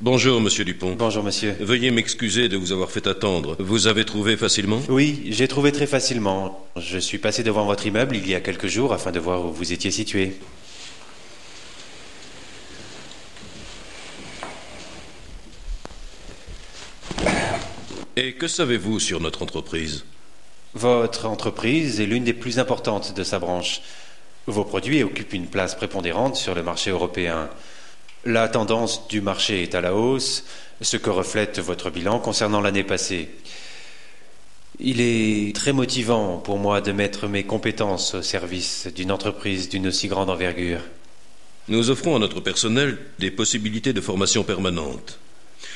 Bonjour, monsieur Dupont. Bonjour, monsieur. Veuillez m'excuser de vous avoir fait attendre. Vous avez trouvé facilement? Oui, j'ai trouvé très facilement. Je suis passé devant votre immeuble il y a quelques jours afin de voir où vous étiez situé. Et que savez-vous sur notre entreprise? Votre entreprise est l'une des plus importantes de sa branche. Vos produits occupent une place prépondérante sur le marché européen. La tendance du marché est à la hausse, ce que reflète votre bilan concernant l'année passée. Il est très motivant pour moi de mettre mes compétences au service d'une entreprise d'une aussi grande envergure. Nous offrons à notre personnel des possibilités de formation permanente.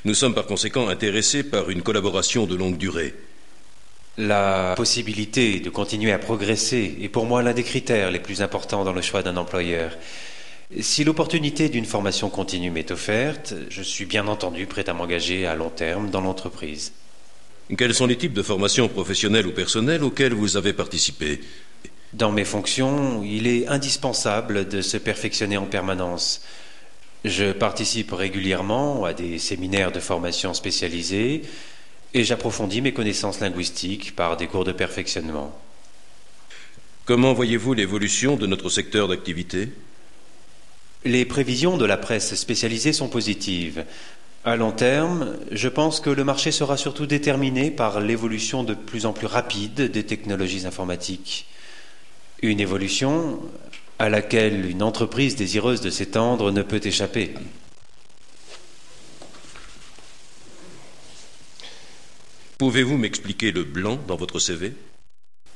Nous sommes par conséquent intéressés par une collaboration de longue durée. La possibilité de continuer à progresser est pour moi l'un des critères les plus importants dans le choix d'un employeur. Si l'opportunité d'une formation continue m'est offerte, je suis bien entendu prêt à m'engager à long terme dans l'entreprise. Quels sont les types de formations professionnelles ou personnelles auxquelles vous avez participé? Dans mes fonctions, il est indispensable de se perfectionner en permanence. Je participe régulièrement à des séminaires de formation spécialisés et j'approfondis mes connaissances linguistiques par des cours de perfectionnement. Comment voyez-vous l'évolution de notre secteur d'activité? Les prévisions de la presse spécialisée sont positives. À long terme, je pense que le marché sera surtout déterminé par l'évolution de plus en plus rapide des technologies informatiques. Une évolution à laquelle une entreprise désireuse de s'étendre ne peut échapper. Pouvez-vous m'expliquer le blanc dans votre CV?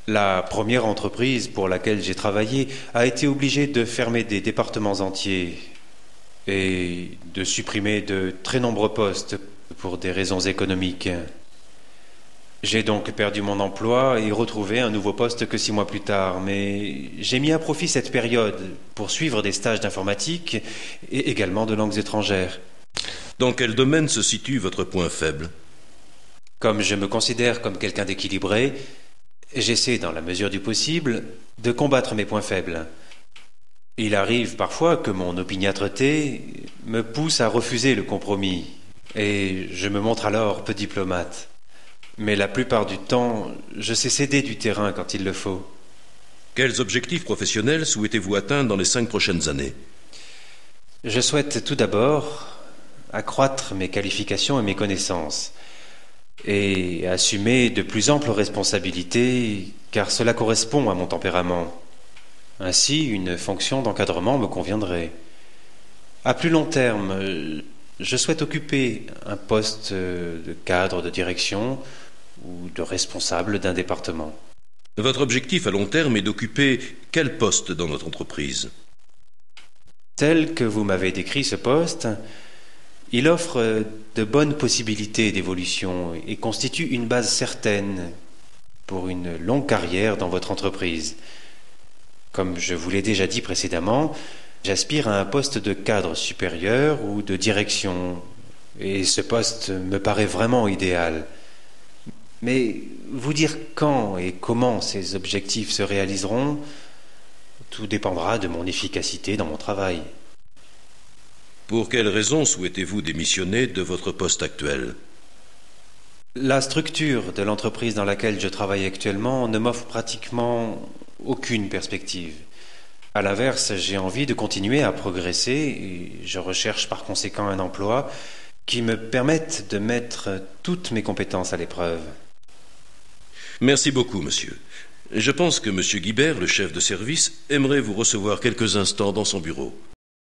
La première entreprise pour laquelle j'ai travaillé a été obligée de fermer des départements entiers et de supprimer de très nombreux postes pour des raisons économiques. J'ai donc perdu mon emploi et retrouvé un nouveau poste que 6 mois plus tard, mais j'ai mis à profit cette période pour suivre des stages d'informatique et également de langues étrangères. Dans quel domaine se situe votre point faible? Comme je me considère comme quelqu'un d'équilibré, j'essaie, dans la mesure du possible, de combattre mes points faibles. Il arrive parfois que mon opiniâtreté me pousse à refuser le compromis, et je me montre alors peu diplomate. Mais la plupart du temps, je sais céder du terrain quand il le faut. Quels objectifs professionnels souhaitez-vous atteindre dans les 5 prochaines années? Je souhaite tout d'abord accroître mes qualifications et mes connaissances, et assumer de plus amples responsabilités, car cela correspond à mon tempérament. Ainsi, une fonction d'encadrement me conviendrait. À plus long terme, je souhaite occuper un poste de cadre de direction ou de responsable d'un département. Votre objectif à long terme est d'occuper quel poste dans notre entreprise? Tel que vous m'avez décrit ce poste, il offre de bonnes possibilités d'évolution et constitue une base certaine pour une longue carrière dans votre entreprise. Comme je vous l'ai déjà dit précédemment, j'aspire à un poste de cadre supérieur ou de direction, et ce poste me paraît vraiment idéal. Mais vous dire quand et comment ces objectifs se réaliseront, tout dépendra de mon efficacité dans mon travail. Pour quelles raisons souhaitez-vous démissionner de votre poste actuel? La structure de l'entreprise dans laquelle je travaille actuellement ne m'offre pratiquement aucune perspective. À l'inverse, j'ai envie de continuer à progresser et je recherche par conséquent un emploi qui me permette de mettre toutes mes compétences à l'épreuve. Merci beaucoup, monsieur. Je pense que monsieur Guibert, le chef de service, aimerait vous recevoir quelques instants dans son bureau.